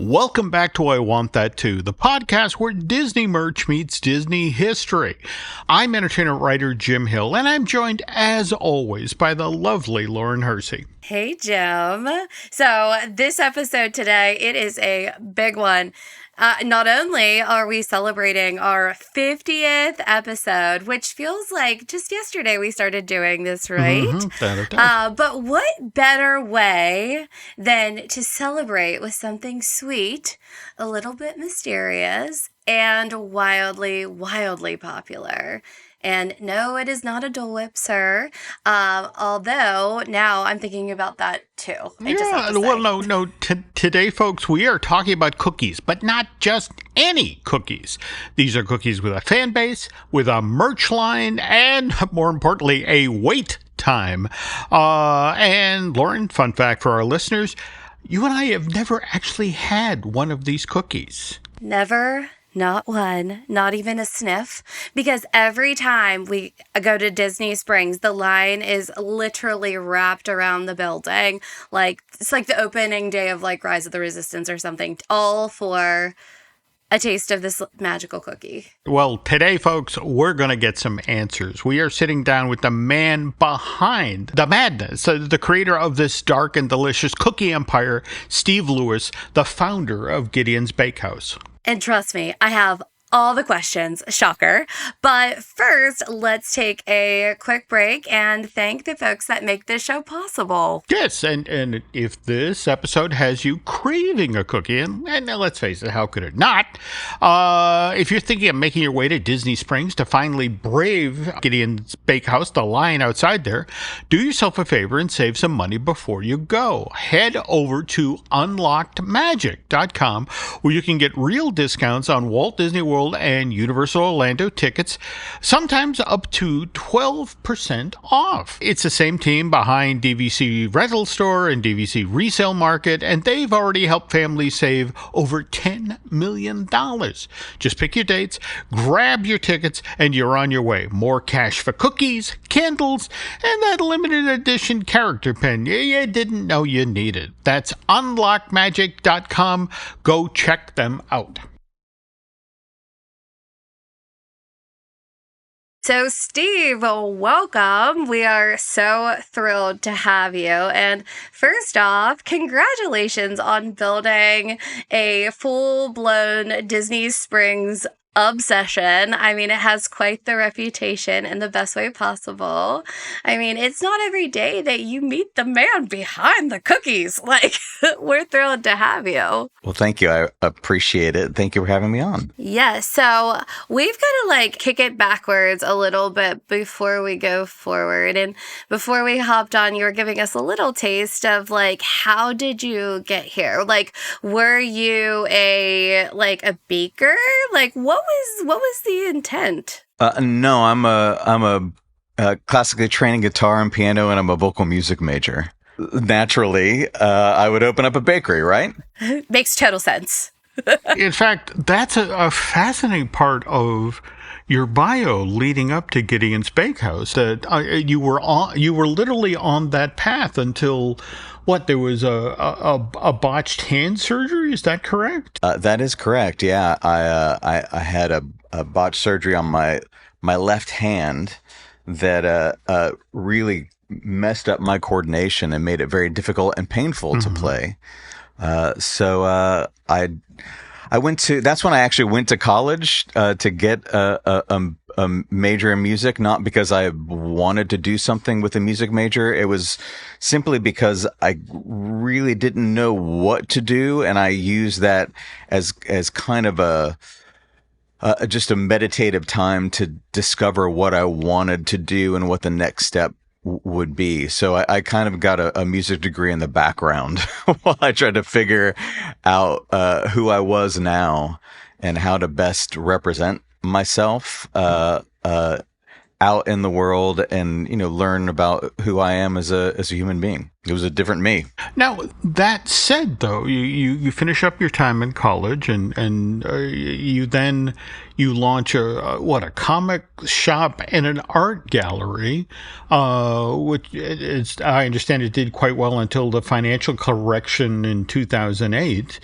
Welcome back to I Want That Too, the podcast where Disney merch meets Disney history. I'm entertainer-writer Jim Hill, and I'm joined, as always, by the lovely Lauren Hersey. Hey, Jim. So this episode today, it is a big one. Not only are we celebrating our 50th episode, which feels like just yesterday we started doing this, right? Mm-hmm. But what better way than to celebrate with something sweet, a little bit mysterious, and wildly, wildly popular. And no, it is not a Dole Whip, sir. Although now I'm thinking about that too. Today, folks, we are talking about cookies, but not just any cookies. These are cookies with a fan base, with a merch line, and more importantly, a wait time. And Lauren, fun fact for our listeners, you and I have never actually had one of these cookies. Never. Not one, not even a sniff, because every time we go to Disney Springs, the line is literally wrapped around the building. Like, it's like the opening day of like Rise of the Resistance or something, all for a taste of this magical cookie. Well, today, folks, we're going to get some answers. We are sitting down with the man behind the madness, the creator of this dark and delicious cookie empire, Steve Lewis, the founder of Gideon's Bakehouse. And trust me, I have all the questions. Shocker. But first, let's take a quick break and thank the folks that make this show possible. Yes, and if this episode has you craving a cookie, and let's face it, how could it not? If you're thinking of making your way to Disney Springs to finally brave Gideon's Bakehouse, the line outside there, do yourself a favor and save some money before you go. Head over to unlockedmagic.com, where you can get real discounts on Walt Disney World and Universal Orlando tickets, sometimes up to 12% off. It's the same team behind DVC Rental Store and DVC Resale Market, and they've already helped families save over $10 million. Just pick your dates, grab your tickets, and you're on your way. More cash for cookies, candles, and that limited edition character pen you didn't know you needed. That's unlockmagic.com. Go check them out. So, Steve, welcome. We are so thrilled to have you. And first off, congratulations on building a full-blown Disney Springs obsession. I mean, it has quite the reputation in the best way possible. I mean, it's not every day that you meet the man behind the cookies. Like, we're thrilled to have you. Well, thank you. I appreciate it. Thank you for having me on. Yes. So we've got to kick it backwards a little bit before we go forward. And before we hopped on, you were giving us a little taste of how did you get here? Were you a baker? What was the intent? No, I'm a classically trained guitar and piano, and I'm a vocal music major. Naturally, I would open up a bakery, right? Makes total sense. In fact, that's a fascinating part of your bio leading up to Gideon's Bakehouse. That you were literally on that path until there was a botched hand surgery. Is that correct? That is correct. Yeah, I had a botched surgery on my left hand that really messed up my coordination and made it very difficult and painful to play. So I went to. That's when I actually went to college to get a major in music. Not because I wanted to do something with a music major. It was simply because I really didn't know what to do, and I used that as kind of just a meditative time to discover what I wanted to do and what the next step would be. So I kind of got a music degree in the background while I tried to figure out who I was now and how to best represent myself out in the world and, learn about who I am as a human being. It was a different me. Now, that said, though, you finish up your time in college and you launch a comic shop and an art gallery, which I understand it did quite well until the financial correction in 2008.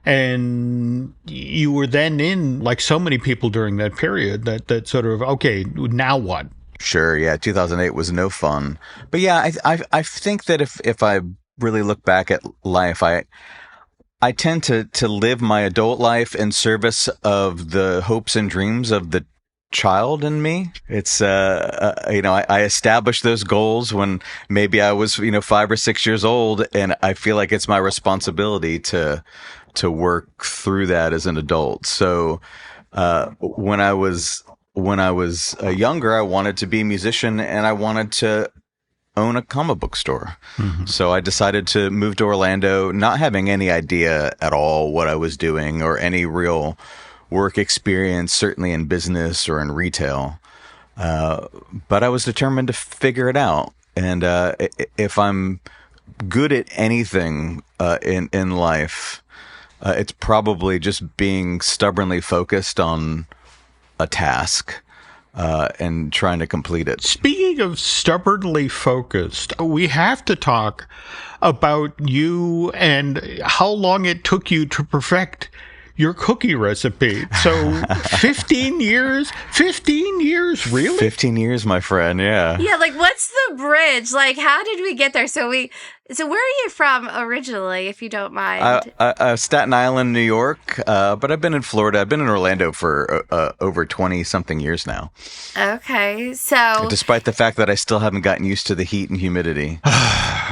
And you were then in, like so many people during that period, that sort of, okay, now what? Sure, yeah, 2008 was no fun. But yeah, I think that if I really look back at life, I tend to live my adult life in service of the hopes and dreams of the child in me. It's I established those goals when maybe I was 5 or 6 years old, and I feel like it's my responsibility to work through that as an adult. So when I was younger, I wanted to be a musician, and I wanted to own a comic book store. Mm-hmm. So I decided to move to Orlando, not having any idea at all what I was doing or any real work experience, certainly in business or in retail. But I was determined to figure it out. And if I'm good at anything in life, it's probably just being stubbornly focused on a task. And trying to complete it. Speaking of stubbornly focused, we have to talk about you and how long it took you to perfect your cookie recipe. So 15 years? 15 years, really? 15 years, my friend, yeah. Yeah, like what's the bridge? Like how did we get there? So where are you from originally, if you don't mind? Staten Island, New York, but I've been in Florida. I've been in Orlando for over 20-something years now. Okay, so... Despite the fact that I still haven't gotten used to the heat and humidity.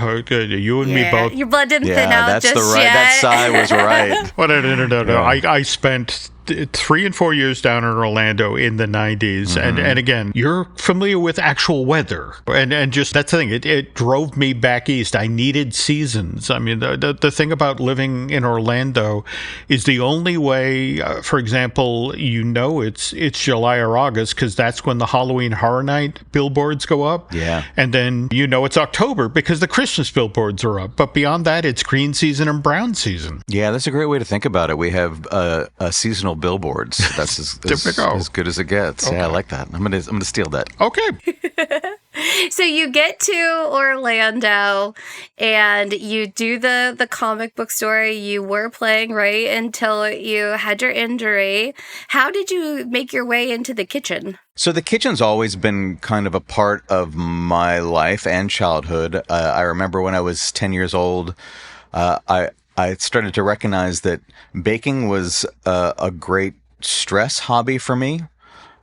You and me both. Your blood didn't thin out that's just the right, yet. That sigh was right. Well, no. I spent 3 and 4 years down in Orlando in the 90s. Mm-hmm. And again, you're familiar with actual weather. And just that's the thing. It drove me back east. I needed seasons. I mean, the thing about living in Orlando is the only way, for example, it's July or August because that's when the Halloween Horror Night billboards go up. Yeah. And then it's October because the Christmas billboards are up. But beyond that, it's green season and brown season. Yeah, that's a great way to think about it. We have a seasonal billboards. That's as good as it gets. Okay. Yeah, I like that. I'm gonna steal that. Okay. So you get to Orlando and you do the comic book store. You were playing right until you had your injury. How did you make your way into the kitchen? So the kitchen's always been kind of a part of my life and childhood. I remember when I was 10 years old, I started to recognize that baking was a great stress hobby for me.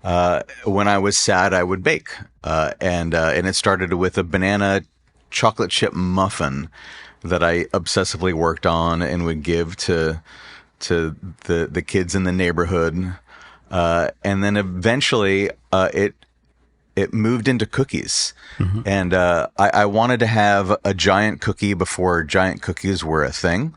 When I was sad, I would bake. And it started with a banana chocolate chip muffin that I obsessively worked on and would give to the kids in the neighborhood. And then eventually, it moved into cookies. Mm-hmm. And I wanted to have a giant cookie before giant cookies were a thing.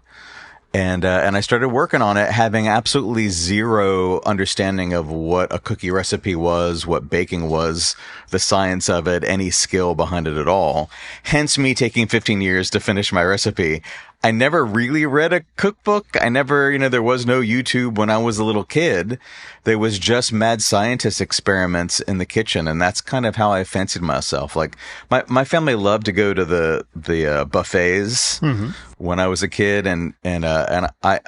And I started working on it, having absolutely zero understanding of what a cookie recipe was, what baking was, the science of it, any skill behind it at all. Hence me taking 15 years to finish my recipe. I never really read a cookbook. I never, there was no YouTube when I was a little kid. There was just mad scientist experiments in the kitchen. And that's kind of how I fancied myself. Like my family loved to go to the buffets mm-hmm. when I was a kid. And I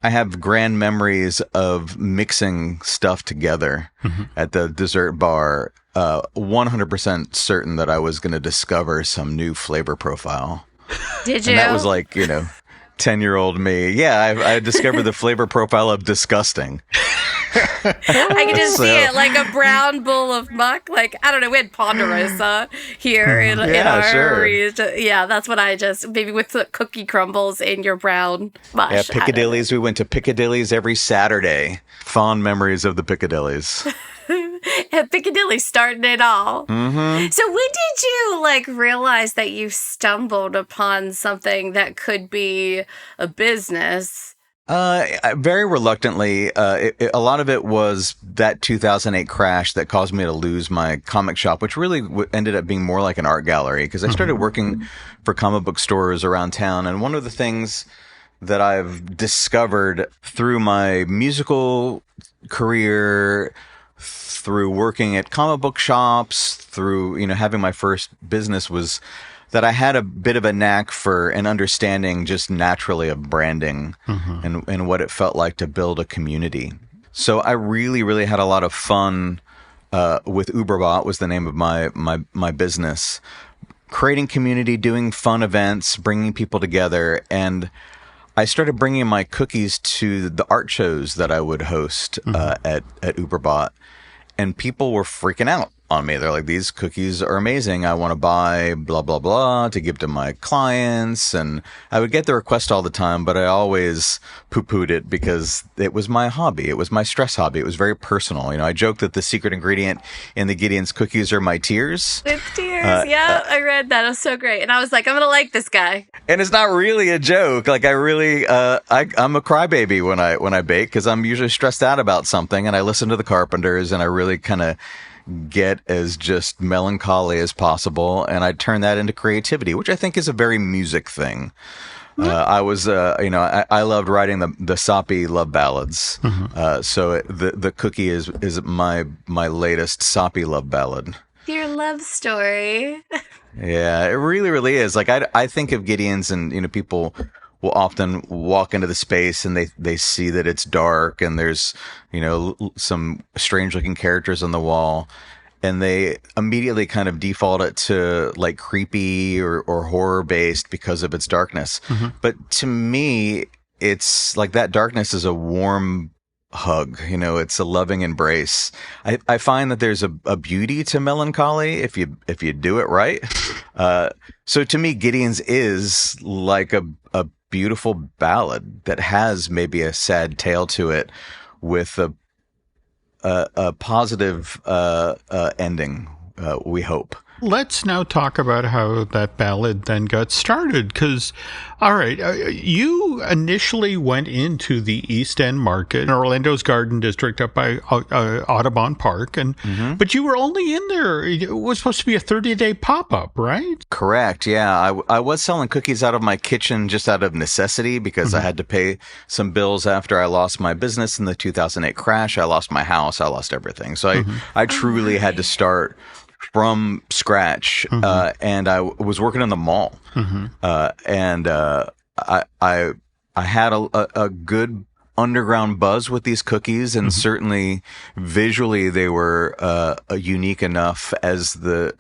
have grand memories of mixing stuff together mm-hmm. at the dessert bar, 100% certain that I was going to discover some new flavor profile. Did you? And that was like, 10-year-old me. Yeah, I discovered the flavor profile of disgusting. I can just see it like a brown bowl of muck. Like, I don't know, we had Ponderosa here in our region. Yeah, that's what maybe with the cookie crumbles in your brown mush. Yeah, Piccadilly's. We went to Piccadilly's every Saturday. Fond memories of the Piccadilly's. Piccadilly starting it all. Mm-hmm. So when did you realize that you stumbled upon something that could be a business? Very reluctantly. A lot of it was that 2008 crash that caused me to lose my comic shop, which really ended up being more like an art gallery because I started working for comic book stores around town. And one of the things that I've discovered through my musical career, through working at comic book shops, through, having my first business was that I had a bit of a knack for an understanding just naturally of branding and what it felt like to build a community. So I really, really had a lot of fun with Uberbot was the name of my business, creating community, doing fun events, bringing people together. And I started bringing my cookies to the art shows that I would host at Uberbot. And people were freaking out on me. They're like, these cookies are amazing. I want to buy blah, blah, blah to give to my clients. And I would get the request all the time, but I always poo-pooed it because it was my hobby. It was my stress hobby. It was very personal. I joke that the secret ingredient in the Gideon's cookies are my tears. With tears. I read that. It was so great. And I was like, I'm going to like this guy. And it's not really a joke. Like I really, I'm a crybaby when I bake because I'm usually stressed out about something and I listen to the Carpenters and I really kind of get as just melancholy as possible, and I turn that into creativity, which I think is a very music thing. I was, I loved writing the soppy love ballads. So the cookie is my latest soppy love ballad. Your love story. Yeah, it really, really is. Like I think of Gideon's, and people will often walk into the space and they see that it's dark and there's, some strange looking characters on the wall, and they immediately kind of default it to like creepy or horror based because of its darkness. But to me, it's like that darkness is a warm hug, it's a loving embrace. I find that there's a beauty to melancholy if you do it right. So to me, Gideon's is like a beautiful ballad that has maybe a sad tale to it with a positive ending, we hope. Let's now talk about how that ballad then got started. Because, all right, you initially went into the East End Market in Orlando's Garden District up by Audubon Park, but you were only in there. It was supposed to be a 30-day pop-up, right? Correct. Yeah, I was selling cookies out of my kitchen just out of necessity because I had to pay some bills after I lost my business in the 2008 crash. I lost my house. I lost everything. So I truly had to start from scratch, and I was working in the mall, and I had a good underground buzz with these cookies, and certainly visually they were unique enough as the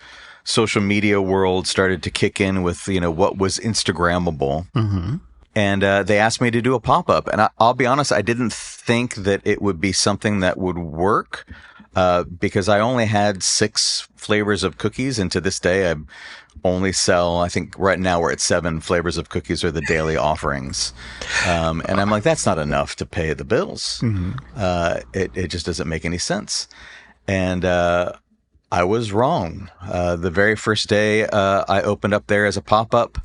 social media world started to kick in with what was Instagrammable. And they asked me to do a pop-up, and I'll be honest, I didn't think that it would be something that would work. Because I only had 6 flavors of cookies, and to this day, I only sell, I think right now we're at 7 flavors of cookies are the daily offerings. And I'm like, that's not enough to pay the bills. It just doesn't make any sense. And I was wrong. The very first day I opened up there as a pop-up,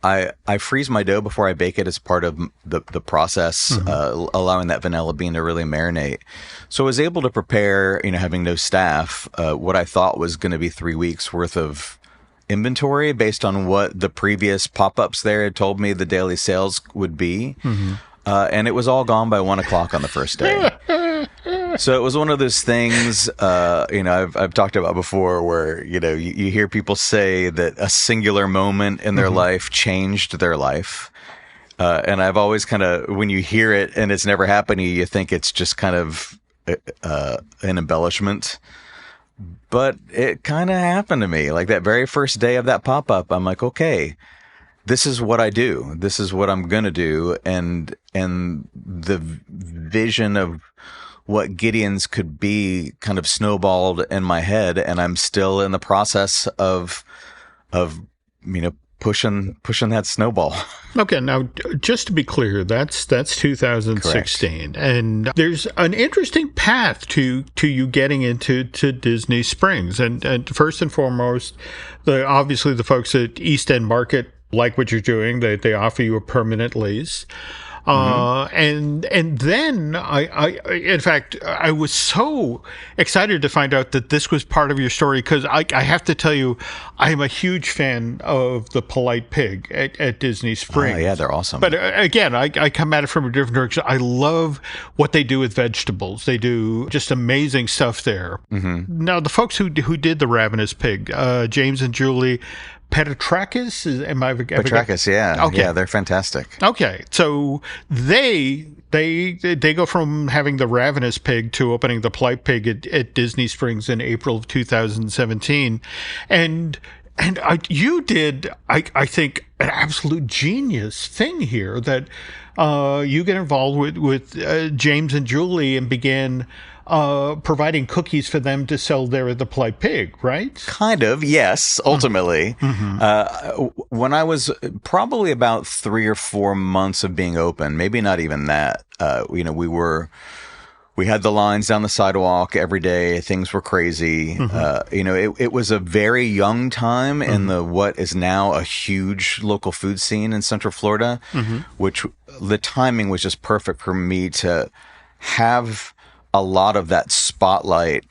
I freeze my dough before I bake it as part of the process, allowing that vanilla bean to really marinate. So I was able to prepare, having no staff, what I thought was going to be 3 weeks worth of inventory based on what the previous pop-ups there had told me the daily sales would be. And it was all gone by 1 o'clock on the first day. So it was one of those things, I've talked about before where, you hear people say that a singular moment in their life changed their life. And I've always kind of, when you hear it and it's never happened, you think it's just kind of an embellishment. But it kind of happened to me. Like that very first day of that pop-up, I'm like, okay, this is what I do. This is what I'm going to do. And the vision of what Gideon's could be kind of snowballed in my head, and I'm still in the process of pushing that snowball. Okay, now just to be clear, that's 2016, correct. And there's an interesting path to you getting into Disney Springs, and first and foremost, obviously the folks at East End Market like what you're doing. They offer you a permanent lease. And then in fact, I was so excited to find out that this was part of your story, because I have to tell you, I'm a huge fan of the Polite Pig at Disney Springs. Oh, yeah, they're awesome. But again, I come at it from a different direction. I love what they do with vegetables. They do just amazing stuff there. Now, the folks who did the Ravenous Pig, James and Julie Petrakis, Petrakis, yeah. Okay. Yeah, they're fantastic. Okay, so they go from having the Ravenous Pig to opening the Polite Pig at Disney Springs in April of 2017, and you did, I think, an absolute genius thing here, that you get involved with James and Julie and began providing cookies for them to sell there at the Polite Pig, right? Kind of, yes, ultimately. When I was probably about 3 or 4 months of being open, maybe not even that, we had the lines down the sidewalk every day. Things were crazy. It was a very young time in what is now a huge local food scene in Central Florida, which the timing was just perfect for me to have a lot of that spotlight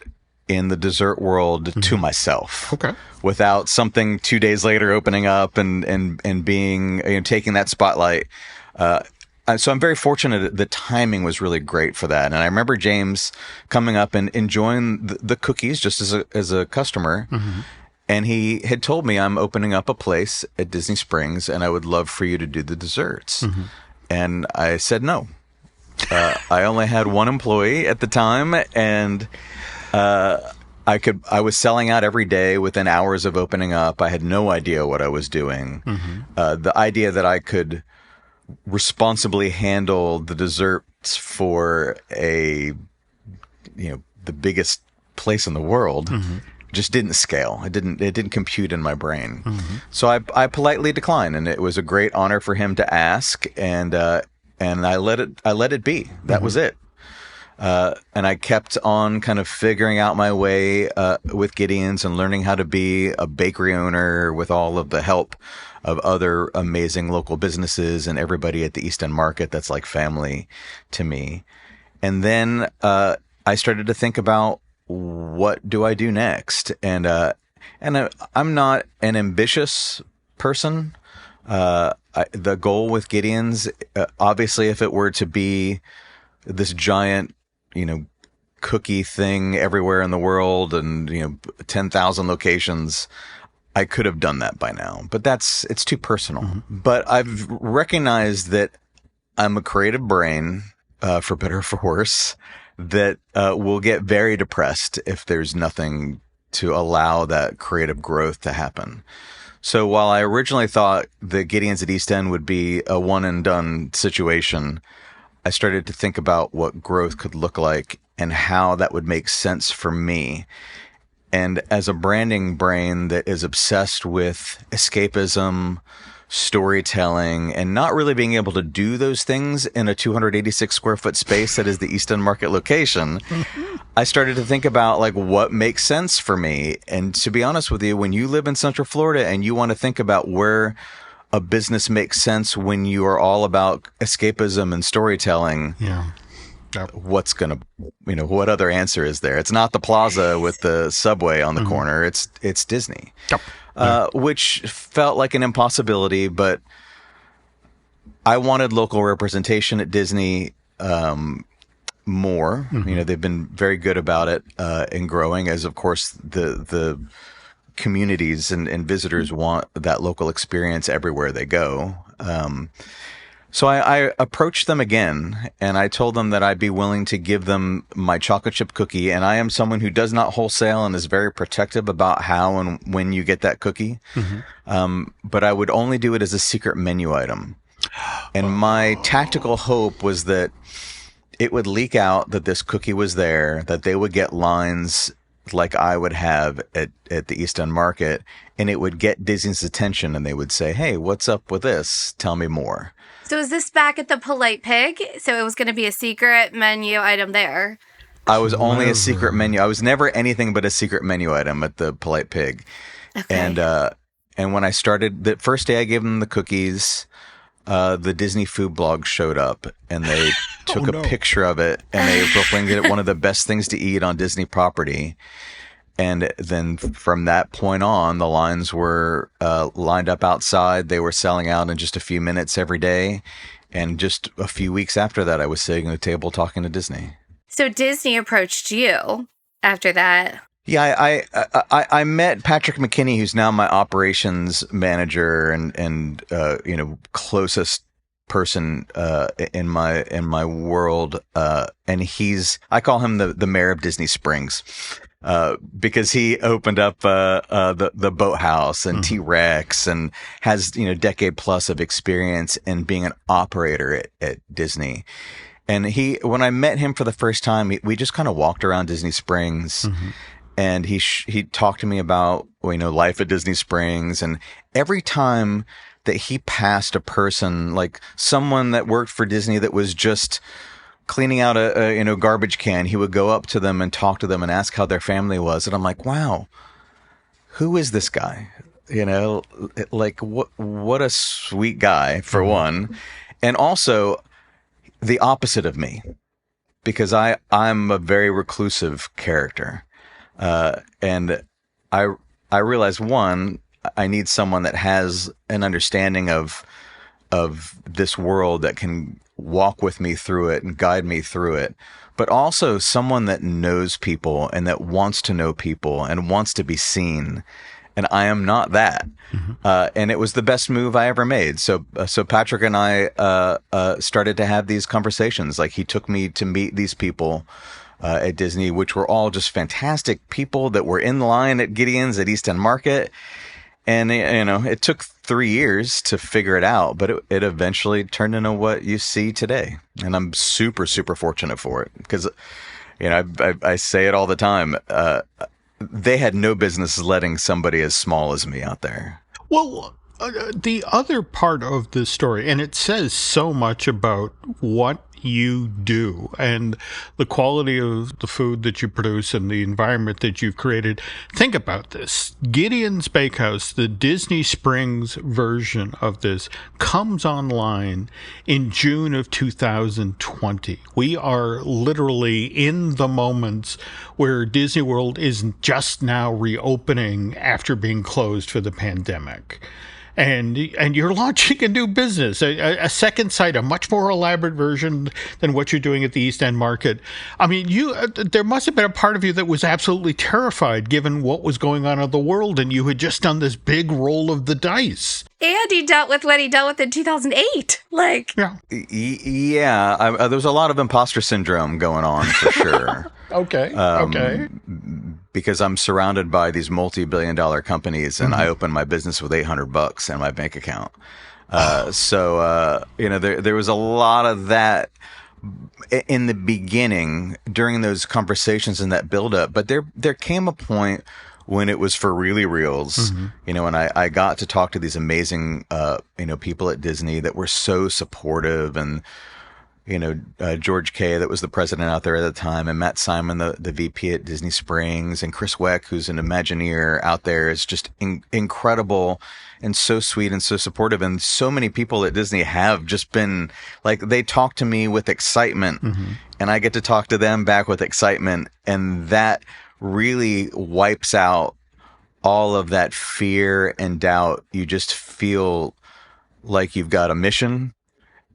in the dessert world to myself. Okay. Without something 2 days later opening up and being, taking that spotlight. So I'm very fortunate. The timing was really great for that. And I remember James coming up and enjoying the cookies just as a customer. And he had told me, I'm opening up a place at Disney Springs and I would love for you to do the desserts. And I said no. I only had one employee at the time, and I was selling out every day within hours of opening up. I had no idea what I was doing. The idea that I could responsibly handle the desserts for the biggest place in the world just didn't scale. It didn't compute in my brain. So I politely declined, and it was a great honor for him to ask, and I let it be. That was it. And I kept on kind of figuring out my way with Gideon's and learning how to be a bakery owner with all of the help of other amazing local businesses and everybody at the East End Market that's like family to me. And then I started to think about, what do I do next? And I'm not an ambitious person. The goal with Gideon's, obviously, if it were to be this giant, cookie thing everywhere in the world and, 10,000 locations, I could have done that by now, but it's too personal. But I've recognized that I'm a creative brain, for better or for worse, that will get very depressed if there's nothing to allow that creative growth to happen. So while I originally thought that Gideon's at East End would be a one and done situation, I started to think about what growth could look like and how that would make sense for me. And as a branding brain that is obsessed with escapism, storytelling, and not really being able to do those things in a 286 square foot space that is the East End Market location, I started to think about what makes sense for me. And to be honest with you, when you live in Central Florida and you want to think about where a business makes sense when you are all about escapism and storytelling, what's going to, what other answer is there? It's not the plaza with the subway on the corner. It's Disney. Which felt like an impossibility, but I wanted local representation at Disney more. They've been very good about it in growing, as of course the communities and visitors want that local experience everywhere they go. So I approached them again, and I told them that I'd be willing to give them my chocolate chip cookie. And I am someone who does not wholesale and is very protective about how and when you get that cookie. But I would only do it as a secret menu item. And my tactical hope was that it would leak out that this cookie was there, that they would get lines like I would have at the East End Market, and it would get Disney's attention, and they would say, "Hey, what's up with this? Tell me more." So is this back at the Polite Pig? So it was going to be a secret menu item there? I was only a secret menu. I was never anything but a secret menu item at the Polite Pig. Okay. And when I started, the first day I gave them the cookies, the Disney food blog showed up, and they took Oh, no. a picture of it, and they proclaimed it one of the best things to eat on Disney property. And then from that point on, the lines were lined up outside. They were selling out in just a few minutes every day. And just a few weeks after that, I was sitting at the table talking to Disney. So Disney approached you after that. Yeah, I met Patrick McKinney, who's now my operations manager and closest person in my world, and I call him the mayor of Disney Springs. Because he opened up the Boathouse and T-Rex and has decade plus of experience in being an operator at Disney. And when I met him for the first time, we just kind of walked around Disney Springs, and he talked to me about life at Disney Springs. And every time that he passed a person, like someone that worked for Disney that was just cleaning out a garbage can, he would go up to them and talk to them and ask how their family was. And I'm like, wow, who is this guy? Like what a sweet guy, for one. And also the opposite of me, because I'm a very reclusive character. And I realized, one, I need someone that has an understanding of this world that can walk with me through it and guide me through it, but also someone that knows people and that wants to know people and wants to be seen. And I am not that. And it was the best move I ever made. So Patrick and I started to have these conversations. Like, he took me to meet these people at Disney, which were all just fantastic people that were in line at Gideon's at East End Market. And, it took 3 years to figure it out, but it eventually turned into what you see today. And I'm super, super fortunate for it, because, I say it all the time. They had no business letting somebody as small as me out there. Well, the other part of the story, and it says so much about what you do and the quality of the food that you produce and the environment that you've created. Think about this. Gideon's Bakehouse, the Disney Springs version of this, comes online in June of 2020. We are literally in the moments where Disney World is just now reopening after being closed for the pandemic. And you're launching a new business, a second site, a much more elaborate version than what you're doing at the East End Market. I mean, there must have been a part of you that was absolutely terrified given what was going on in the world, and you had just done this big roll of the dice. And he dealt with what he dealt with in 2008. Yeah, there was a lot of imposter syndrome going on, for sure. Okay. Because I'm surrounded by these multi-billion-dollar companies, and I opened my business with $800 in my bank account. So there was a lot of that in the beginning during those conversations and that buildup. But there came a point when it was for really reals, and I got to talk to these amazing, people at Disney that were so supportive, and George Kay, that was the president out there at the time, and Matt Simon, the VP at Disney Springs, and Chris Weck, who's an Imagineer out there, is just incredible and so sweet and so supportive. And so many people at Disney have just been like, they talk to me with excitement, and I get to talk to them back with excitement. And that really wipes out all of that fear and doubt. You just feel like you've got a mission,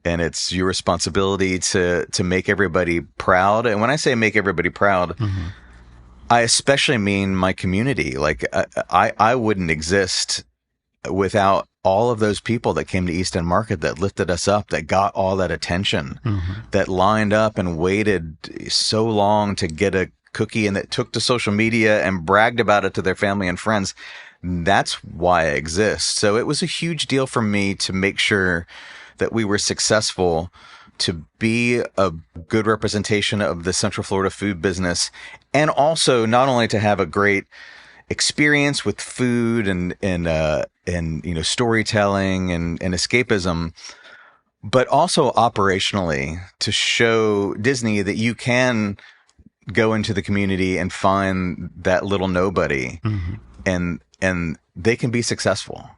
and it's your responsibility to make everybody proud. And when I say make everybody proud, I especially mean my community. Like, I wouldn't exist without all of those people that came to East End Market, that lifted us up, that got all that attention, that lined up and waited so long to get a cookie, and that took to social media and bragged about it to their family and friends. That's why I exist. So it was a huge deal for me to make sure that we were successful, to be a good representation of the Central Florida food business, and also not only to have a great experience with food and storytelling and escapism, but also operationally to show Disney that you can go into the community and find that little nobody, and they can be successful.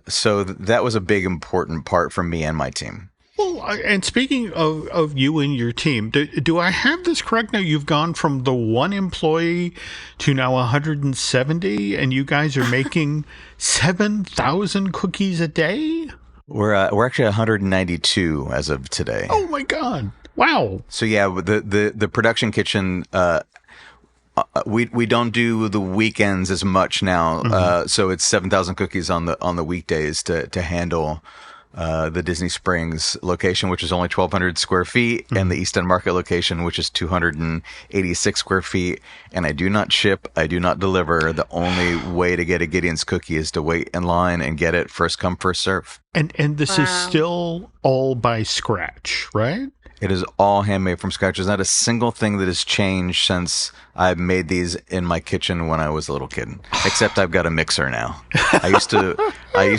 So that was a big, important part for me and my team. Well, and speaking of you and your team, do I have this correct now? You've gone from the one employee to now 170, and you guys are making 7,000 cookies a day? We're actually 192 as of today. Oh my God! Wow. So yeah, the production kitchen. We don't do the weekends as much now, so it's 7,000 cookies on the weekdays to handle the Disney Springs location, which is only 1,200 square feet, and the East End Market location, which is 286 square feet. And I do not ship, I do not deliver. The only way to get a Gideon's cookie is to wait in line and get it first come, first serve. And this is still all by scratch, right? It is all handmade from scratch. There's not a single thing that has changed since I made these in my kitchen when I was a little kid. Except I've got a mixer now. I used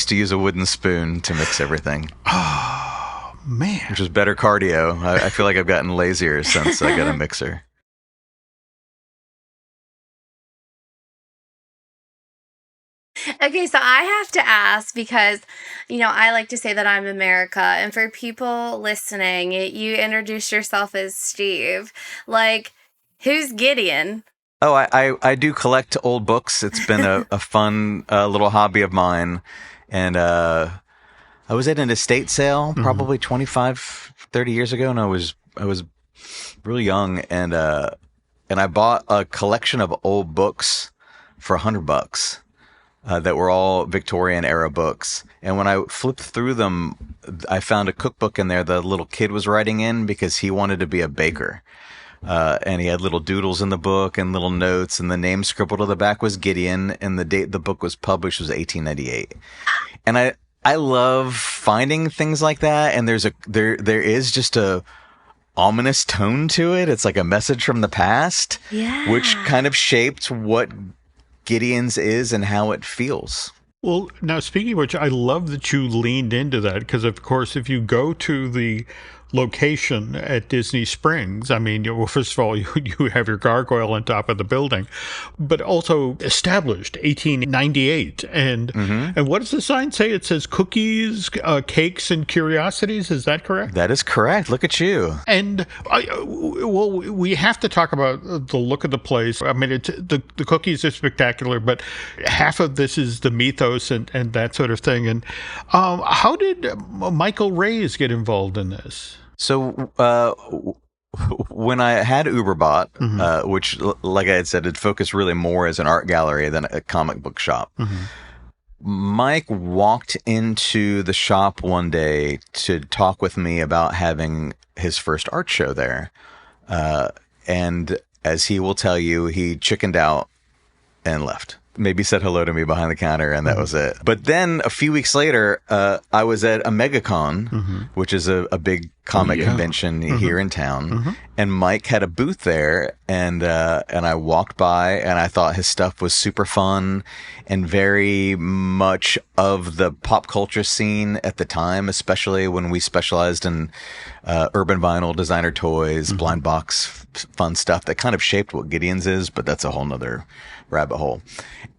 to use a wooden spoon to mix everything. Oh man, which is better cardio. I feel like I've gotten lazier since I got a mixer. Okay, so I have to ask because, I like to say that I'm America. And for people listening, you introduced yourself as Steve. Like, who's Gideon? Oh, I do collect old books. It's been a fun little hobby of mine. And I was at an estate sale probably 25, 30 years ago. And I was really young. And I bought a collection of old books for $100. That were all Victorian era books. And when I flipped through them, I found a cookbook in there the little kid was writing in because he wanted to be a baker. And he had little doodles in the book and little notes, and the name scribbled on the back was Gideon, and the date the book was published was 1898. And I love finding things like that, and there is just a ominous tone to it. It's like a message from the past, which kind of shaped what Gideon's is and how it feels. Well, now speaking of which, I love that you leaned into that because, of course, if you go to the location at Disney Springs, I mean, first of all, you have your gargoyle on top of the building, but also established 1898. And what does the sign say? It says cookies, cakes, and curiosities. Is that correct? That is correct. Look at you. And we have to talk about the look of the place. I mean, the cookies are spectacular, but half of this is the mythos and that sort of thing. And how did Michael Reyes get involved in this? So when I had Uberbot, which, like I had said, it focused really more as an art gallery than a comic book shop, Mike walked into the shop one day to talk with me about having his first art show there. And as he will tell you, he chickened out and left. Maybe said hello to me behind the counter, and that was it. But then a few weeks later, I was at a MegaCon, which is a big comic convention here in town, and Mike had a booth there, and I walked by, and I thought his stuff was super fun and very much of the pop culture scene at the time, especially when we specialized in urban vinyl, designer toys, blind box, fun stuff that kind of shaped what Gideon's is, but that's a whole nother rabbit hole.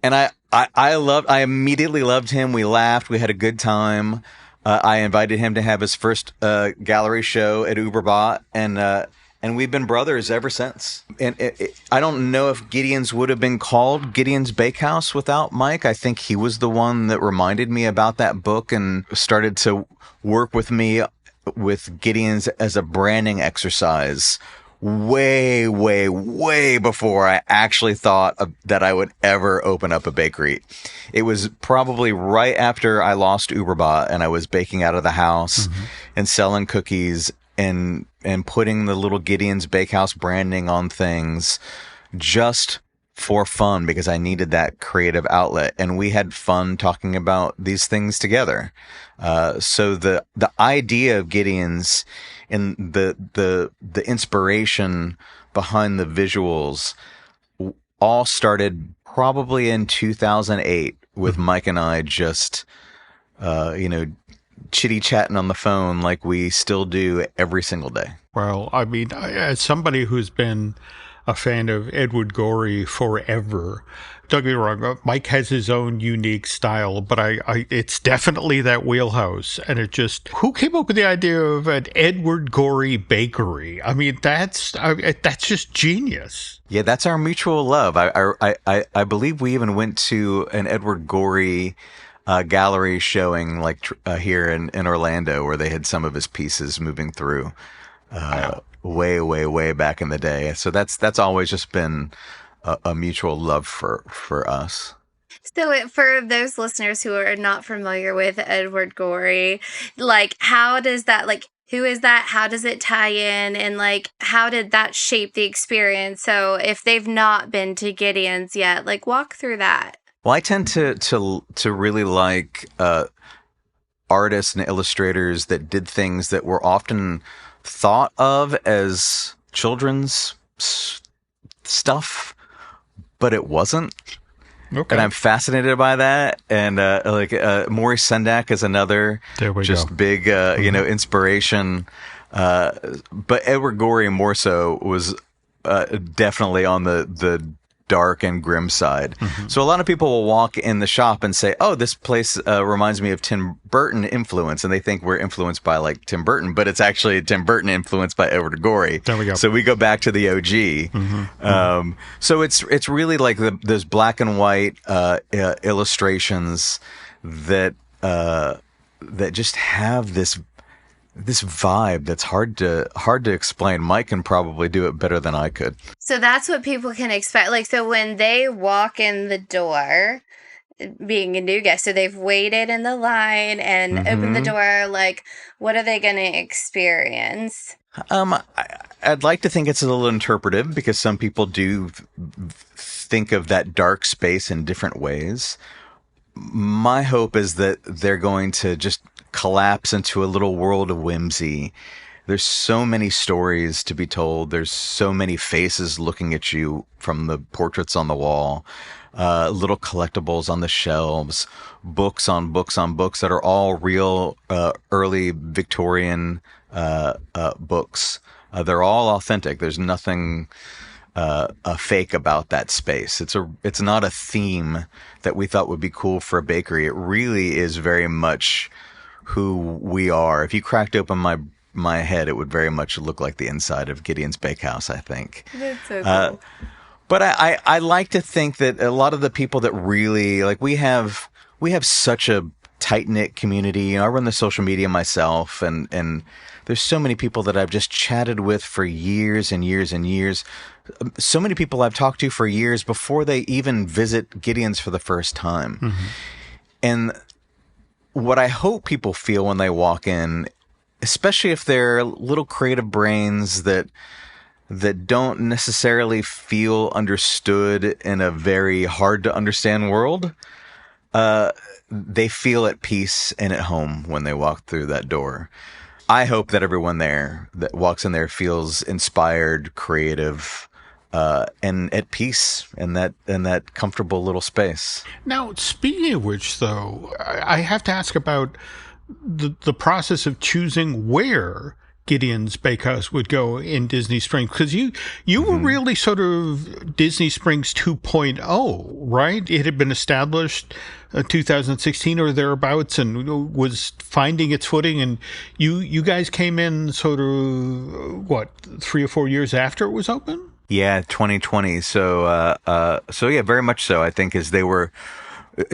And I immediately loved him. We laughed. We had a good time. I invited him to have his first gallery show at Uberbot, and we've been brothers ever since. And I don't know if Gideon's would have been called Gideon's Bakehouse without Mike. I think he was the one that reminded me about that book and started to work with me with Gideon's as a branding exercise way, way, way before I actually thought that I would ever open up a bakery. It was probably right after I lost Uberbot and I was baking out of the house and selling cookies and putting the little Gideon's Bakehouse branding on things just for fun because I needed that creative outlet. And we had fun talking about these things together. So the idea of Gideon's and the inspiration behind the visuals all started probably in 2008 with Mike and I just, chitty chatting on the phone like we still do every single day. Well, I mean, as somebody who's been a fan of Edward Gorey forever. Don't get me wrong, Mike has his own unique style, but it's definitely that wheelhouse. And it just, who came up with the idea of an Edward Gorey bakery? I mean, that's just genius. Yeah, that's our mutual love. I believe we even went to an Edward Gorey gallery showing here in Orlando, where they had some of his pieces moving through way back in the day. So that's always just been a mutual love for us. So for those listeners who are not familiar with Edward Gorey, how does that, who is that? How does it tie in? And how did that shape the experience? So if they've not been to Gideon's yet, walk through that. Well, I tend to really like artists and illustrators that did things that were often thought of as children's stuff, but it wasn't. Okay. And I'm fascinated by that. And Maurice Sendak is another big inspiration. But Edward Gorey more so was definitely on the dark and grim side. Mm-hmm. So a lot of people will walk in the shop and say, oh, this place reminds me of Tim Burton influence. And they think we're influenced by Tim Burton, but it's actually Tim Burton influenced by Edward Gorey. There we go. So we go back to the OG. Mm-hmm. So it's really those black and white illustrations that just have this vibe that's hard to explain. Mike can probably do it better than I could. So that's what people can expect. So when they walk in the door, being a new guest, so they've waited in the line and opened the door, what are they going to experience? I'd like to think it's a little interpretive, because some people do think of that dark space in different ways. My hope is that they're going to just collapse into a little world of whimsy. There's so many stories to be told. There's so many faces looking at you from the portraits on the wall, little collectibles on the shelves, books on books on books that are all real early Victorian books. They're all authentic. There's nothing fake about that space. It's not a theme that we thought would be cool for a bakery. It really is very much who we are. If you cracked open my head, it would very much look like the inside of Gideon's Bakehouse, I think. That's so cool. But I like to think that a lot of the people that really we have such a tight-knit community. I run the social media myself, and there's so many people that I've just chatted with for years and years and years. So many people I've talked to for years before they even visit Gideon's for the first time. Mm-hmm. And what I hope people feel when they walk in, especially if they're little creative brains that don't necessarily feel understood in a very hard to understand world, they feel at peace and at home when they walk through that door. I hope that everyone there that walks in there feels inspired, creative, and at peace in that comfortable little space. Now, speaking of which, though, I have to ask about the process of choosing where Gideon's Bakehouse would go in Disney Springs, because you were really sort of Disney Springs 2.0, right? It had been established 2016 or thereabouts and was finding its footing, and you guys came in sort of 3 or 4 years after it was open? Yeah, 2020. So yeah, very much so. I think as they were,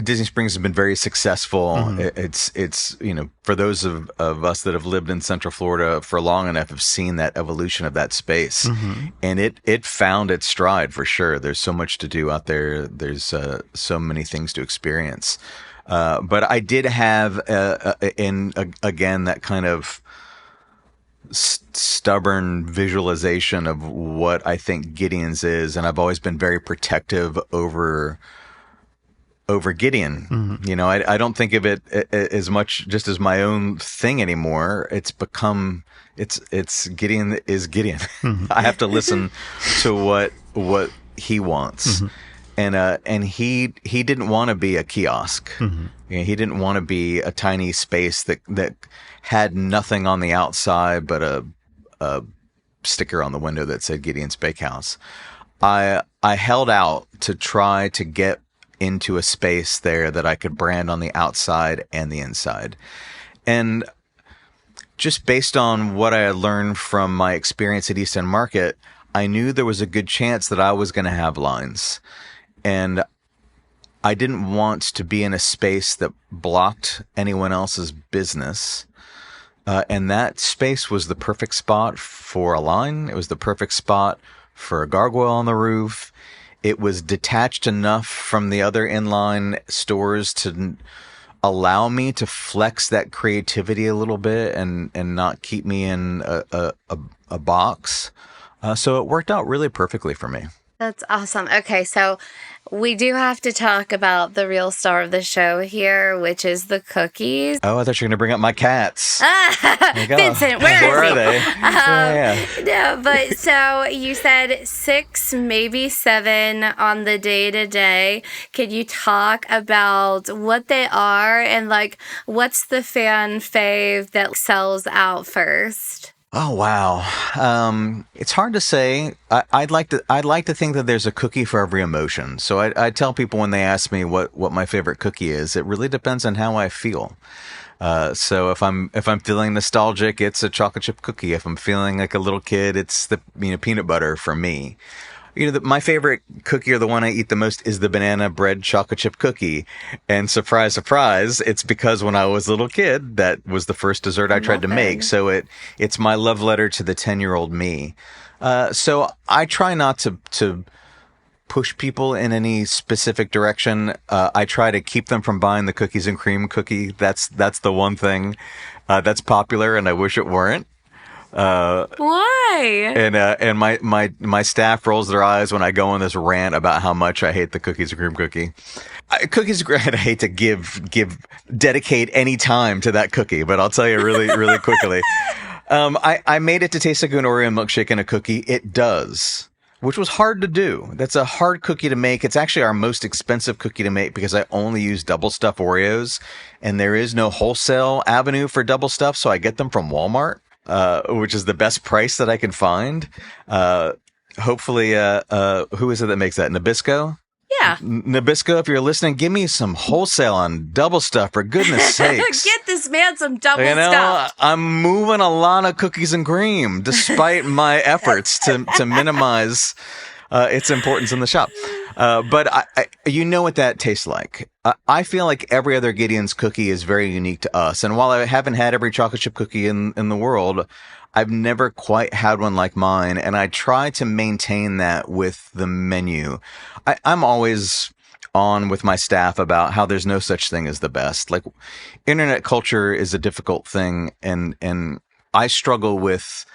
Disney Springs has been very successful. Mm-hmm. It's for those of us that have lived in Central Florida for long enough, have seen that evolution of that space, and it found its stride for sure. There's so much to do out there. There's so many things to experience. But I did have again that kind of stubborn visualization of what I think Gideon's is, and I've always been very protective over Gideon. Mm-hmm. I don't think of it as much just as my own thing anymore. It's become it's Gideon is Gideon. Mm-hmm. I have to listen to what he wants. Mm-hmm. And he didn't want to be a kiosk. Mm-hmm. He didn't want to be a tiny space that had nothing on the outside but a sticker on the window that said Gideon's Bakehouse. I held out to try to get into a space there that I could brand on the outside and the inside. And just based on what I had learned from my experience at East End Market, I knew there was a good chance that I was going to have lines. And I didn't want to be in a space that blocked anyone else's business. And that space was the perfect spot for a line. It was the perfect spot for a gargoyle on the roof. It was detached enough from the other inline stores to allow me to flex that creativity a little bit and not keep me in a box. So it worked out really perfectly for me. That's awesome. Okay, so we do have to talk about the real star of the show here, which is the cookies. Oh, I thought you were going to bring up my cats. Vincent, where are they? No, but so you said 6, maybe 7 on the day-to-day. Could you talk about what they are and like what's the fan fave that sells out first? Oh, wow. It's hard to say. I'd like to think that there's a cookie for every emotion. So I tell people when they ask me what my favorite cookie is, it really depends on how I feel. So if I'm feeling nostalgic, it's a chocolate chip cookie. If I'm feeling like a little kid, it's the peanut butter for me. My favorite cookie, or the one I eat the most, is the banana bread chocolate chip cookie. And surprise, surprise, it's because when I was a little kid, that was the first dessert I tried to make. So it's my love letter to the 10-year-old me. So I try not to push people in any specific direction. I try to keep them from buying the cookies and cream cookie. That's the one thing that's popular, and I wish it weren't. Why? And my staff rolls their eyes when I go on this rant about how much I hate the cookies and cream cookie. Cookies and cream, I hate to dedicate any time to that cookie, but I'll tell you really, really quickly. I made it to taste like an Oreo milkshake and a cookie. It does, which was hard to do. That's a hard cookie to make. It's actually our most expensive cookie to make because I only use double stuff Oreos, and there is no wholesale avenue for double stuff, so I get them from Walmart. Which is the best price that I can find. Hopefully, who is it that makes that? Nabisco? Yeah. Nabisco, if you're listening, give me some wholesale on double stuff, for goodness sakes. Get this man some double stuff. I'm moving a lot of cookies and cream, despite my efforts to minimize its importance in the shop. But I what that tastes like. I feel like every other Gideon's cookie is very unique to us. And while I haven't had every chocolate chip cookie in the world, I've never quite had one like mine. And I try to maintain that with the menu. I'm always on with my staff about how there's no such thing as the best. Like, internet culture is a difficult thing. And I struggle with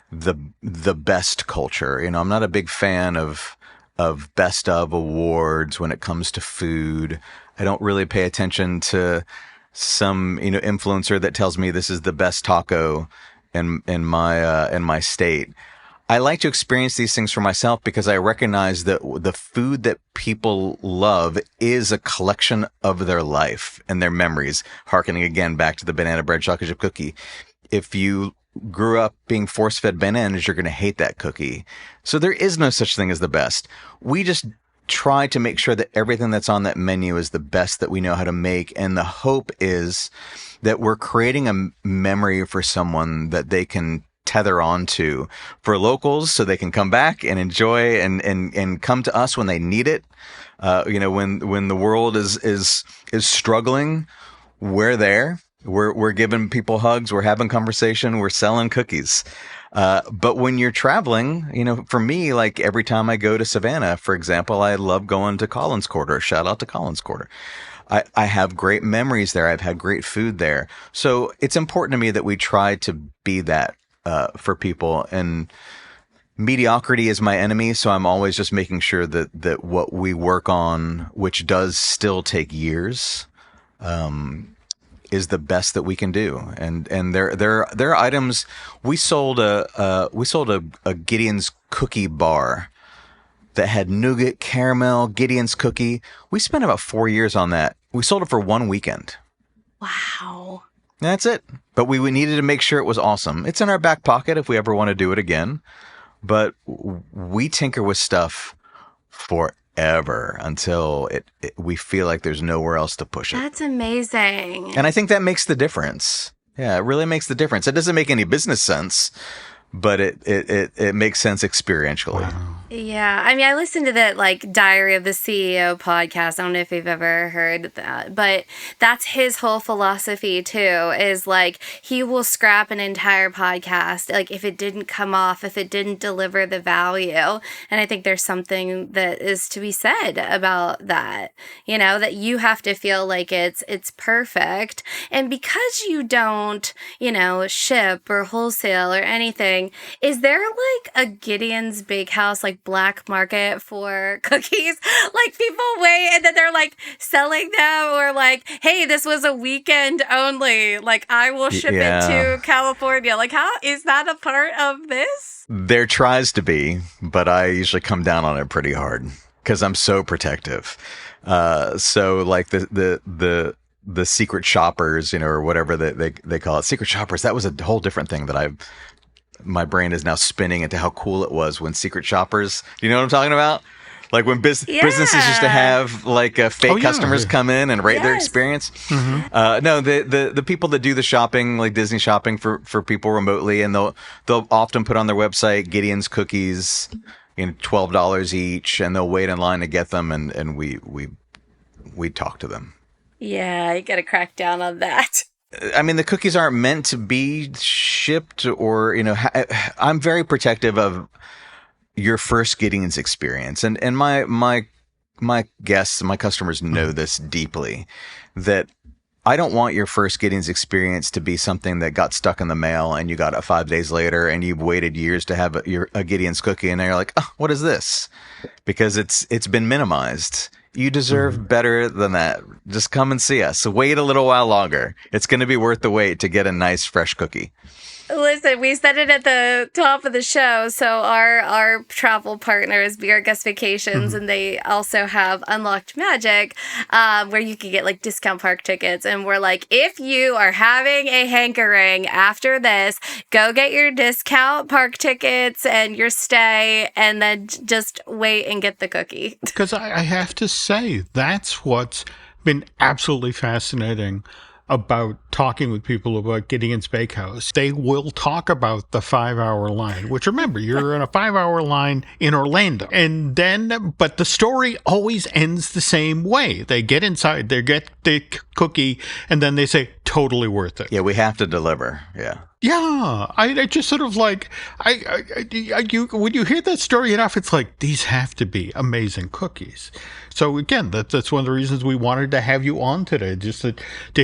the best culture. I'm not a big fan of best of awards when it comes to food. I don't really pay attention to some, influencer that tells me this is the best taco in my state. I like to experience these things for myself because I recognize that the food that people love is a collection of their life and their memories, hearkening again back to the banana bread chocolate chip cookie. If you grew up being force-fed bananas, you're going to hate that cookie. So there is no such thing as the best. We just try to make sure that everything that's on that menu is the best that we know how to make. And the hope is that we're creating a memory for someone that they can tether on to, for locals, so they can come back and enjoy and come to us when they need it. When the world is struggling, we're there. We're giving people hugs. We're having conversation. We're selling cookies. But when you're traveling, for me, like every time I go to Savannah, for example, I love going to Collins Quarter. Shout out to Collins Quarter. I have great memories there. I've had great food there. So it's important to me that we try to be that for people. And mediocrity is my enemy. So I'm always just making sure that what we work on, which does still take years, is the best that we can do. And there are items. We sold a Gideon's cookie bar that had nougat, caramel, Gideon's cookie. We spent about 4 years on that. We sold it for 1 weekend. Wow. That's it. But we needed to make sure it was awesome. It's in our back pocket if we ever want to do it again. But we tinker with stuff forever until we feel like there's nowhere else to push it. That's amazing. And I think that makes the difference. Yeah, it really makes the difference. It doesn't make any business sense, but it makes sense experientially. Wow. Yeah. I mean, I listened to that like Diary of the CEO podcast. I don't know if you've ever heard that, but that's his whole philosophy too, is like he will scrap an entire podcast like if it didn't come off, if it didn't deliver the value. And I think there's something that is to be said about that, you know, that you have to feel like it's perfect. And because you don't, you know, ship or wholesale or anything, is there like a Gideon's Bakehouse like black market for cookies? Like people wait and then they're like selling them, or like, hey, this was a weekend only, like I will ship it to California. Like, how is that a part of this? There tries to be, but I usually come down on it pretty hard because I'm so protective. So like the secret shoppers, you know, or whatever they call it, secret shoppers, that was a whole different thing that my brain is now spinning into how cool it was when secret shoppers, you know what I'm talking about? Like when businesses used to have like fake customers come in and rate their experience. Mm-hmm. No, the people that do the shopping, like Disney shopping for people remotely, and they'll often put on their website Gideon's cookies, you know, $12 each, and they'll wait in line to get them, and we talk to them. Yeah, you got to crack down on that. I mean, the cookies aren't meant to be shipped, or, you know, I'm very protective of your first Gideon's experience. And my guests, my customers know this deeply, that I don't want your first Gideon's experience to be something that got stuck in the mail and you got it 5 days later and you've waited years to have a Gideon's cookie and you're like, oh, what is this? Because it's been minimized. You deserve better than that. Just come and see us. So wait a little while longer. It's going to be worth the wait to get a nice, fresh cookie. Listen, we said it at the top of the show. So our travel partner is Be Our Guest Vacations, and they also have Unlocked Magic, where you can get like discount park tickets. And we're like, if you are having a hankering after this, go get your discount park tickets and your stay, and then just wait and get the cookie. Because I have to say, that's what's been absolutely fascinating about talking with people about Gideon's Bakehouse. They will talk about the 5-hour line, which, remember, you're in a 5-hour line in Orlando. And then, but the story always ends the same way. They get inside, they get the cookie, and then they say, totally worth it. Yeah, we have to deliver. Yeah. Yeah, I just sort of like, when you hear that story enough, it's like, these have to be amazing cookies. So again, that's one of the reasons we wanted to have you on today, just to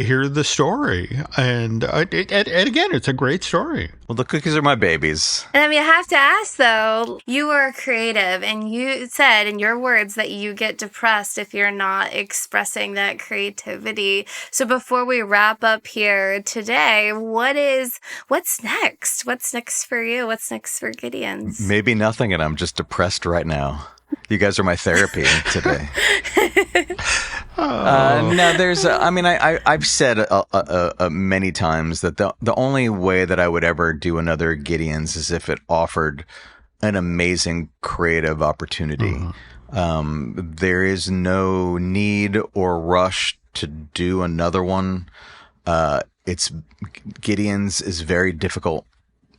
hear the story. And again, it's a great story. Well, the cookies are my babies. And I mean, I have to ask though, you are creative, and you said in your words that you get depressed if you're not expressing that creativity. So before we wrap up here today, what's next? What's next for you? What's next for Gideon's? Maybe nothing, and I'm just depressed right now. You guys are my therapy today. No, there's. I've said many times that the only way that I would ever do another Gideon's is if it offered an amazing creative opportunity. There is no need or rush to do another one. Gideon's is very difficult.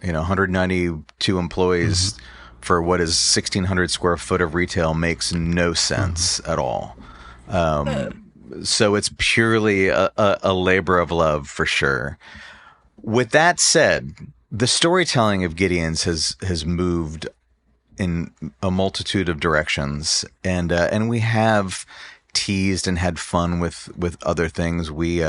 192 employees for what is 1,600 square foot of retail makes no sense at all. So it's purely a labor of love for sure. With that said, the storytelling of Gideon's has moved in a multitude of directions, and we have teased and had fun with other things. We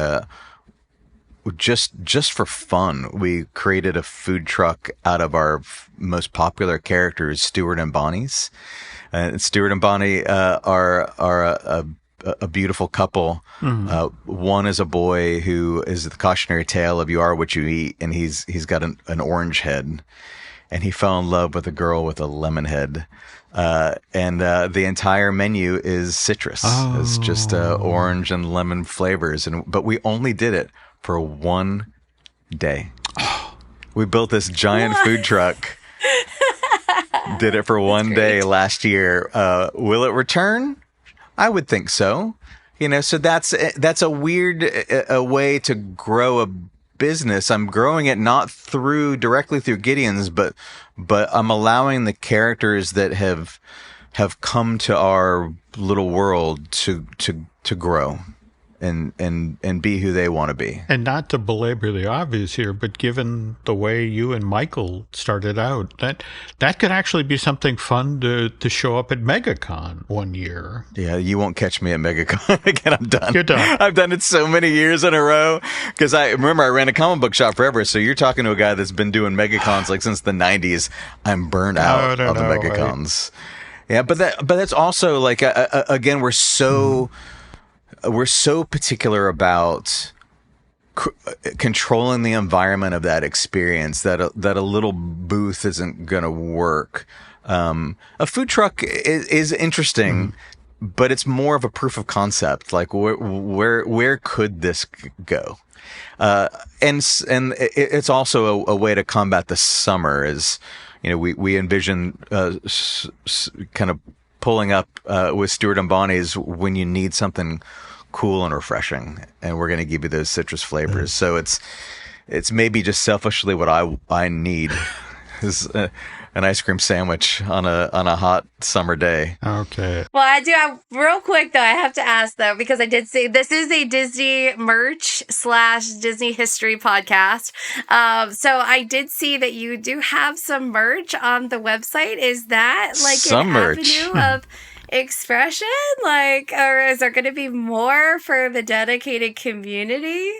just for fun, we created a food truck out of our most popular characters, Stuart and Bonnie's. Stuart and Bonnie are a beautiful couple. One is a boy who is the cautionary tale of "you are what you eat," and he's got an orange head, and he fell in love with a girl with a lemon head. And the entire menu is citrus. It's just orange and lemon flavors, but we only did it for one day. We built this giant food truck Did it for one day last year. Will it return? I would think so. So that's a weird a way to grow a business. I'm growing it not directly through Gideon's, but I'm allowing the characters that have come to our little world to grow and be who they want to be. And not to belabor the obvious here, but given the way you and Michael started out, that could actually be something fun to show up at MegaCon one year. Yeah, you won't catch me at MegaCon again. I'm done. You're done. I've done it so many years in a row because I ran a comic book shop forever. So you're talking to a guy that's been doing MegaCons like since the 90s. I'm burned out of the MegaCons. Yeah, but that's also like again, we're so particular about controlling the environment of that experience that a little booth isn't going to work. A food truck is interesting, but it's more of a proof of concept. Like where could this go? And it's also a way to combat the summer. Is we envision kind of pulling up with Stuart and Bonnie's when you need something cool and refreshing, and we're going to give you those citrus flavors. So it's maybe just selfishly what I need is an ice cream sandwich on a hot summer day. Okay. Well, I do have, real quick though, I have to ask though, because I did say this is a Disney merch / Disney history podcast. So I did see that you do have some merch on the website. Is that like some avenue of expression, or is there going to be more for the dedicated community?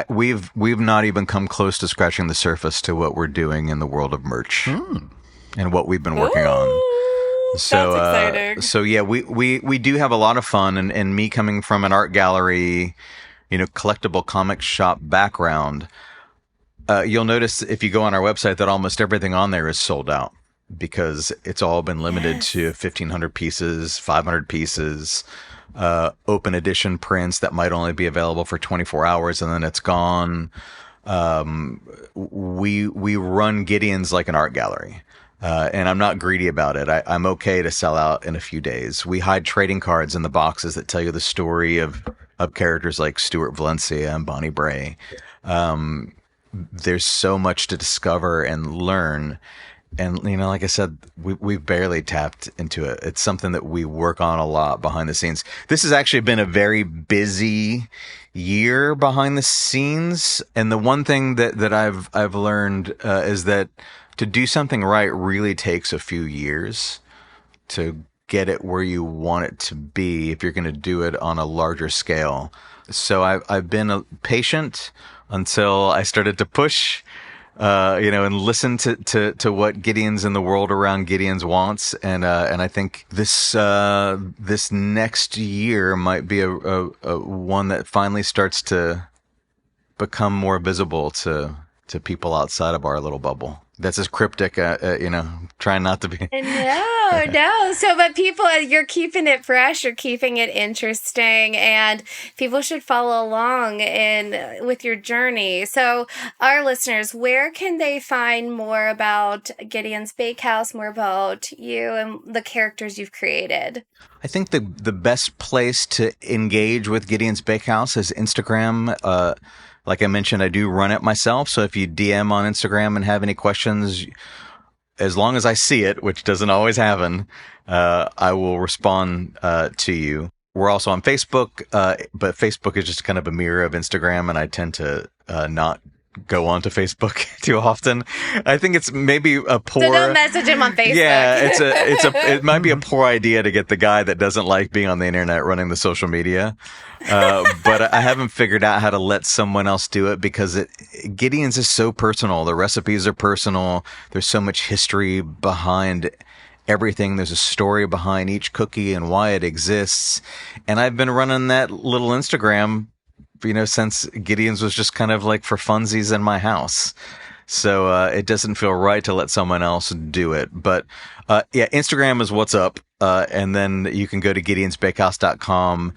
We've not even come close to scratching the surface to what we're doing in the world of merch and what we've been working on. So that's exciting. So yeah, we do have a lot of fun, and me coming from an art gallery, collectible comic shop background, you'll notice if you go on our website that almost everything on there is sold out, because it's all been limited to 1,500 pieces, 500 pieces, open edition prints that might only be available for 24 hours and then it's gone. We run Gideon's like an art gallery, and I'm not greedy about it. I'm okay to sell out in a few days. We hide trading cards in the boxes that tell you the story of characters like Stuart Valencia and Bonnie Bray. There's so much to discover and learn. And, like I said, we've barely tapped into it. It's something that we work on a lot behind the scenes. This has actually been a very busy year behind the scenes. And the one thing that I've learned is that to do something right really takes a few years to get it where you want it to be if you're going to do it on a larger scale. So I've been patient until I started to push and listen to what Gideon's and the world around Gideon's wants, and I think this next year might be a one that finally starts to become more visible to people outside of our little bubble. That's as cryptic, trying not to be. No. So, but people, you're keeping it fresh, you're keeping it interesting, and people should follow along with your journey. So, our listeners, where can they find more about Gideon's Bakehouse, more about you and the characters you've created? I think the best place to engage with Gideon's Bakehouse is Instagram. Like I mentioned, I do run it myself. So if you DM on Instagram and have any questions, as long as I see it, which doesn't always happen, I will respond to you. We're also on Facebook, but Facebook is just kind of a mirror of Instagram, and I tend to not go onto Facebook too often. I think it's maybe a poor. So don't message him on Facebook. Yeah, it might be a poor idea to get the guy that doesn't like being on the internet running the social media. But I haven't figured out how to let someone else do it, because Gideon's is so personal. The recipes are personal. There's so much history behind everything. There's a story behind each cookie and why it exists. And I've been running that little Instagram, since Gideon's was just kind of like for funsies in my house. So it doesn't feel right to let someone else do it. But Instagram is what's up. And then you can go to gideonsbakehouse.com.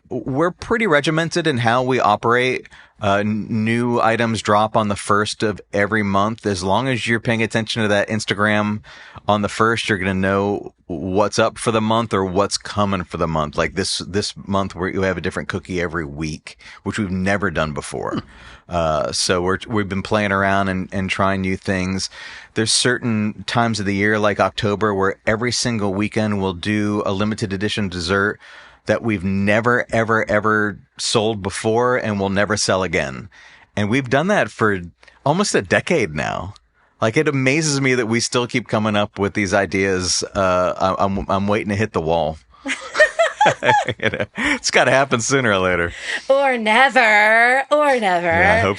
We're pretty regimented in how we operate. New items drop on the 1st of every month. As long as you're paying attention to that Instagram on the 1st, you're going to know what's up for the month or what's coming for the month. Like this month, we have a different cookie every week, which we've never done before. So we've been playing around and trying new things. There's certain times of the year, like October, where every single weekend we'll do a limited edition dessert that we've never, ever, ever sold before and will never sell again. And we've done that for almost a decade now. Like, it amazes me that we still keep coming up with these ideas. I'm waiting to hit the wall. It's got to happen sooner or later. Or never. Yeah, I hope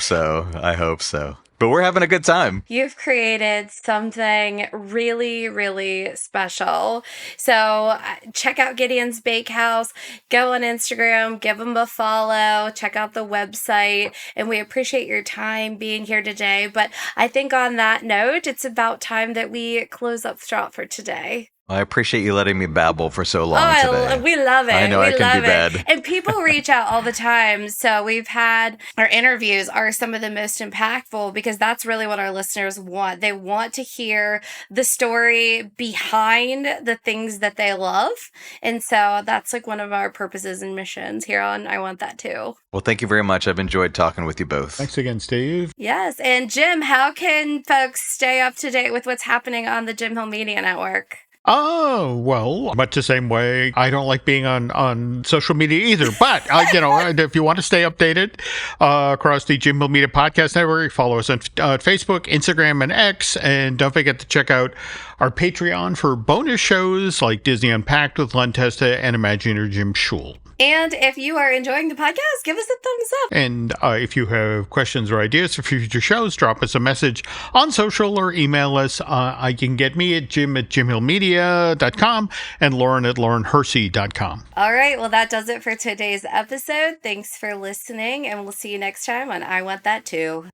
so. But we're having a good time. You've created something really, really special. So check out Gideon's Bakehouse. Go on Instagram, give him a follow, check out the website. And we appreciate your time being here today. But I think on that note, it's about time that we close up shop for today. I appreciate you letting me babble for so long today. We love it. I know we I can be bad. And people reach out all the time. So we've had our interviews are some of the most impactful because that's really what our listeners want. They want to hear the story behind the things that they love. And so that's like one of our purposes and missions here on I Want That Too. Well, thank you very much. I've enjoyed talking with you both. Thanks again, Steve. Yes. And Jim, how can folks stay up to date with what's happening on the Jim Hill Media Network? Oh, well, much the same way. I don't like being on social media either. But, if you want to stay updated across the Jim Hill Media Podcast Network, follow us on Facebook, Instagram, and X. And don't forget to check out our Patreon for bonus shows like Disney Unpacked with Len Testa and Imagineer Jim Schul. And if you are enjoying the podcast, give us a thumbs up. And if you have questions or ideas for future shows, drop us a message on social or email us. You can get me at jim@jimhillmedia.com and Lauren@laurenhersey.com. All right. Well, that does it for today's episode. Thanks for listening, and we'll see you next time on I Want That Too.